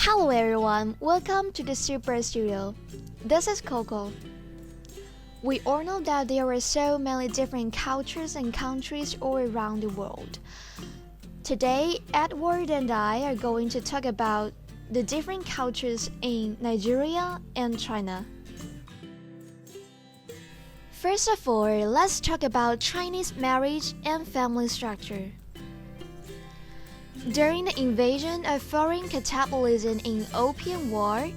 Hello everyone, welcome to the Super Studio. This is Coco. We all know that there are so many different cultures and countries all around the world. Today, Edward and I are going to talk about the different cultures in Nigeria and China. First of all, let's talk about Chinese marriage and family structure. During the invasion of foreign capitalism in Opium War,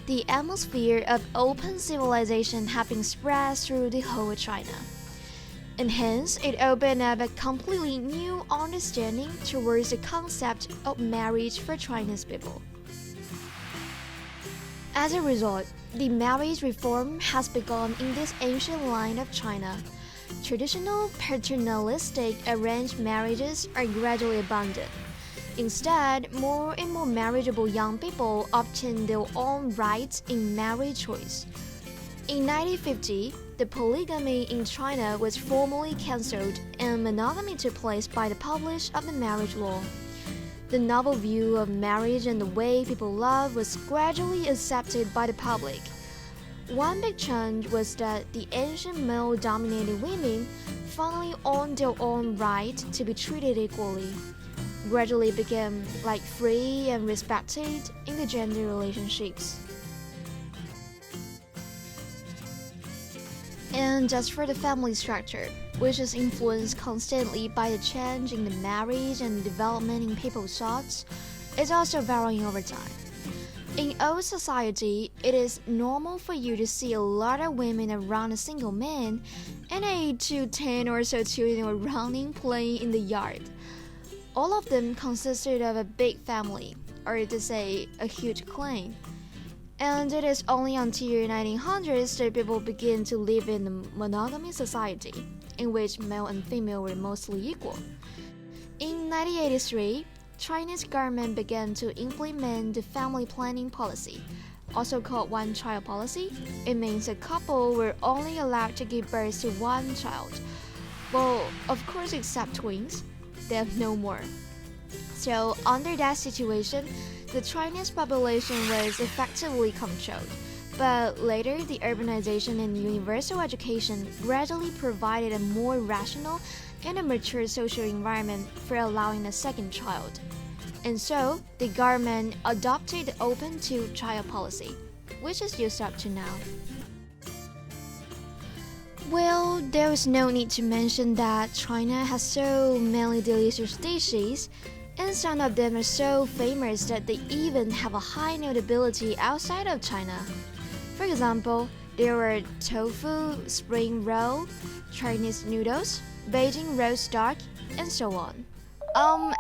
the atmosphere of open civilization had been spread through the whole China. And hence, it opened up a completely new understanding towards the concept of marriage for Chinese people. As a result, the marriage reform has begun in this ancient line of China. Traditional paternalistic arranged marriages are gradually abandoned. Instead, more and more marriageable young people obtain their own rights in marriage choice. In 1950, the polygamy in China was formally cancelled and monogamy took place by the publish of the marriage law. The novel view of marriage and the way people love was gradually accepted by the public. One big change was that the ancient male-dominated women finally owned their own right to be treated equally. Gradually became free and respected in the gender relationships. And as for the family structure, which is influenced constantly by the change in the marriage and development in people's thoughts, is also varying over time. In old society, it is normal for you to see a lot of women around a single man and 8 to 10 or so children were running playing in the yard. All of them consisted of a big family, or to say, a huge clan. And it is only until the 1900s that people begin to live in a monogamy society, in which male and female were mostly equal. In 1983, Chinese government began to implement the family planning policy, also called one-child policy. It means a couple were only allowed to give birth to one child. Well, of course, except twins. They have no more. So, under that situation, the Chinese population was effectively controlled. But later, the urbanization and universal education gradually provided a more rational and a mature social environment for allowing a second child. And so, the government adopted the open two-child policy, which is used up to now. Well, there is no need to mention that China has so many delicious dishes, and some of them are so famous that they even have a high notability outside of China. For example, there are tofu, spring roll, Chinese noodles, Beijing roast duck, and so on.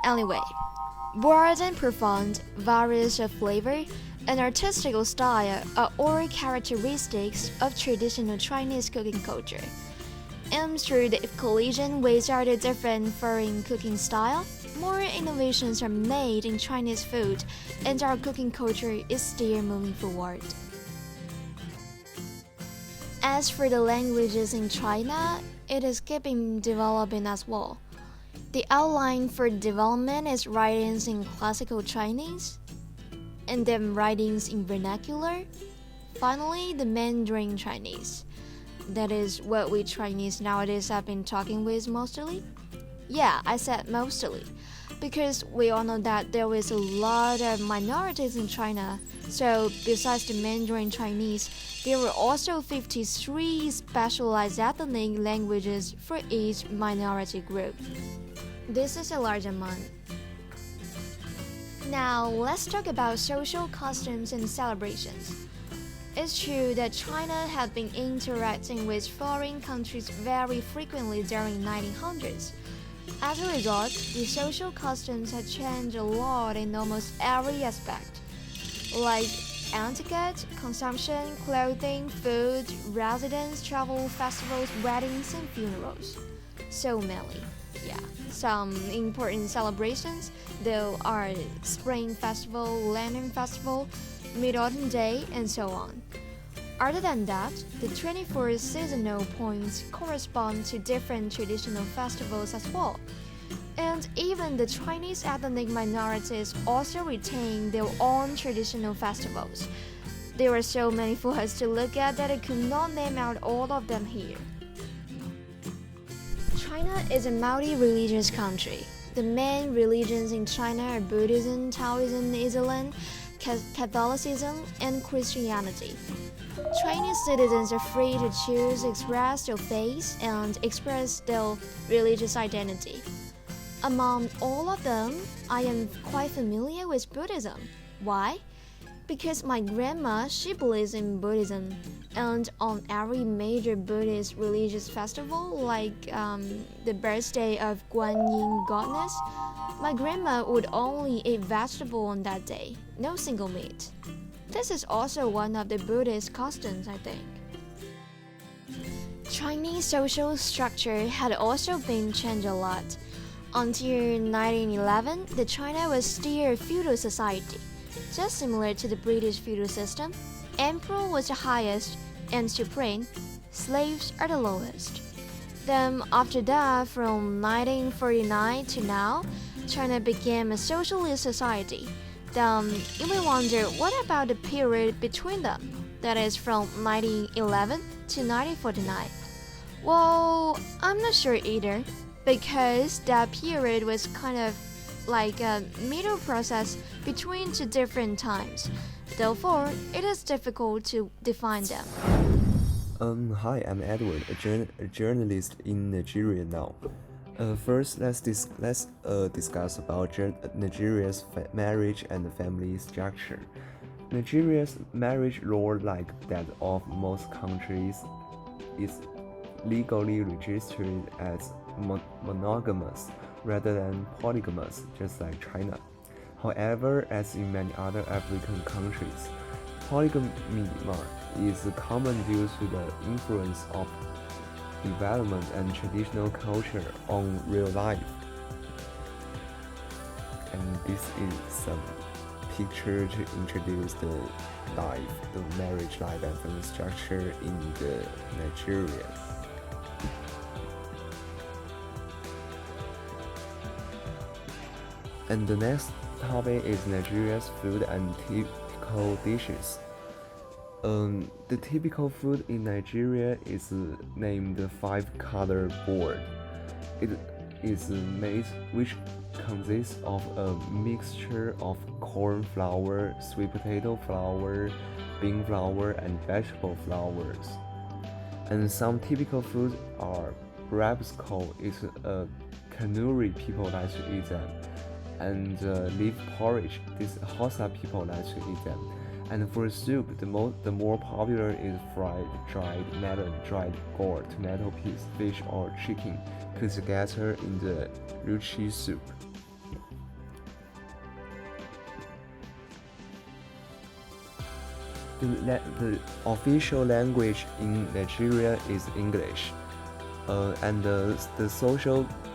Anyway, broad and profound, various of flavor, and artistical style are all characteristics of traditional Chinese cooking culture. And through the collision with other different foreign cooking style, more innovations are made in Chinese food, and our cooking culture is still moving forward. As for the languages in China, it is keeping developing as well. The outline for development is writings in classical Chinese, and then writings in vernacular. Finally, the Mandarin Chinese. That is what we Chinese nowadays have been talking with mostly. Yeah, I said mostly, because we all know that there is a lot of minorities in China. So besides the Mandarin Chinese, there were also 53 specialized ethnic languages for each minority group. This is a large amount. Now, let's talk about social customs and celebrations. It's true that China had been interacting with foreign countries very frequently during 1900s. As a result, the social customs had changed a lot in almost every aspect, like etiquette, consumption, clothing, food, residence, travel, festivals, weddings, and funerals. So many. Yeah, some important celebrations, though, are Spring Festival, Lantern Festival, Mid-Autumn Day, and so on. Other than that, the 24 seasonal points correspond to different traditional festivals as well. And even the Chinese ethnic minorities also retain their own traditional festivals. There are so many for us to look at that I could not name out all of them here. China is a multi-religious country. The main religions in China are Buddhism, Taoism, Islam, Catholicism, and Christianity. Chinese citizens are free to choose, express their faith, and express their religious identity. Among all of them, I am quite familiar with Buddhism. Why? Because my grandma, she believes in Buddhism, and on every major Buddhist religious festival, like the birthday of Guan Yin goddess, my grandma would only eat vegetable on that day, no single meat. This is also one of the Buddhist customs, I think. Chinese social structure had also been changed a lot. Until 1911, the China was still a feudal society. Just similar to the British feudal system, emperor was the highest and supreme, slaves are the lowest. Then after that, from 1949 to now, China became a socialist society. Then you may wonder, what about the period between them? That is from 1911 to 1949. Well, I'm not sure either, because that period was kind of like a middle process between two different times. Therefore, it is difficult to define them. Hi, I'm Edward, a journalist in Nigeria now. First, let's discuss about Nigeria's marriage and family structure. Nigeria's marriage law, like that of most countries, is legally registered as monogamous rather than polygamous, just like China. However, as in many other African countries, polygamy is common due to the influence of development and traditional culture on real life. And this is some picture to introduce the marriage life and family structure in the Nigeria. And the next topic is Nigeria's food and typical dishes. The typical food in Nigeria is named five-color board. It is maize, which consists of a mixture of corn flour, sweet potato flour, bean flour, and vegetable flours. And some typical foods are brabsco, is a Kanuri people like to eat them, and leaf porridge, these Hausa people like to eat them. And for soup, the more popular is fried dried melon, dried gourd, tomato peas, fish or chicken put together in the ruchi soup. The official language in Nigeria is English, and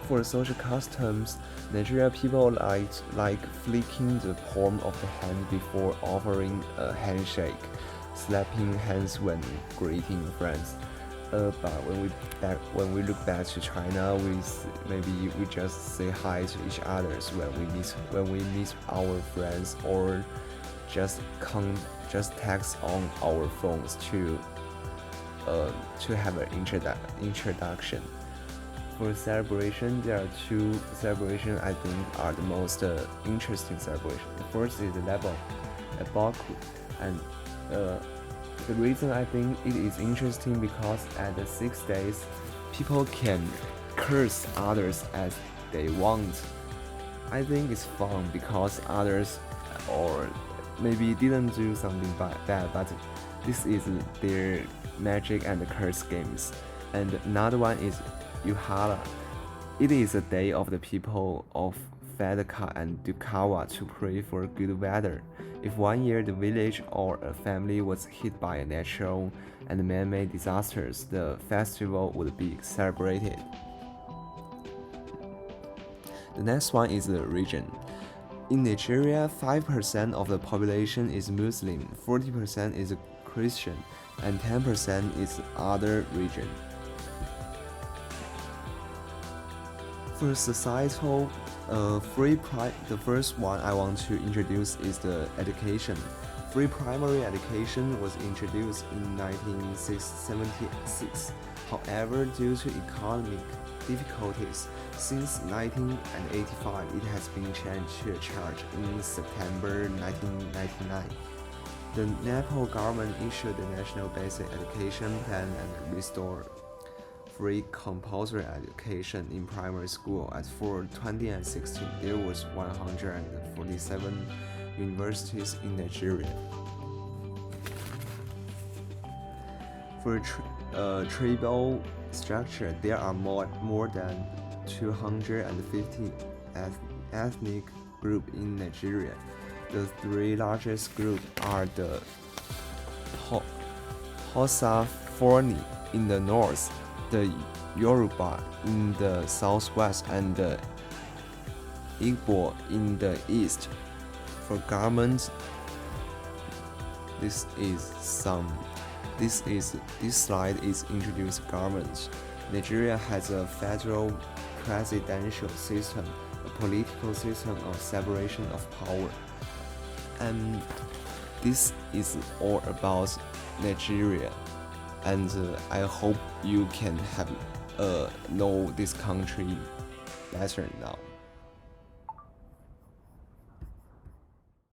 for social customs, Nigerian people like flicking the palm of the hand before offering a handshake, slapping hands when greeting friends. But when we look back to China, we just say hi to each other when we meet our friends, or just text on our phones to have an introduction. For celebration, there are two celebrations I think are the most interesting celebration. The first is the Baku, and the reason I think it is interesting because at the 6 days, people can curse others as they want. I think it's fun because others or maybe didn't do something bad, but this is their magic and curse games. And another one is Yuhala. It is a day of the people of Fadaka and Dukawa to pray for good weather. If one year the village or a family was hit by a natural and man-made disasters, the festival would be celebrated. The next one is the region. In Nigeria, 5% of the population is Muslim, 40% is Christian, and 10% is other religion. For societal, the first one I want to introduce is the education. Free primary education was introduced in 1976. However, due to economic difficulties, since 1985 it has been changed to a charge in September 1999. The Nepal government issued the National Basic Education Plan and restored free compulsory education in primary school. As for 2016, there was 147 universities in Nigeria. For tribal structure, there are more than 250 ethnic groups in Nigeria. The three largest groups are the Hausa-Fulani in the north, the Yoruba in the southwest, and the Igbo in the east. For government, this slide is introduced government. Nigeria has a federal presidential system, a political system of separation of power. And this is all about Nigeria. And I hope you can know this country better now.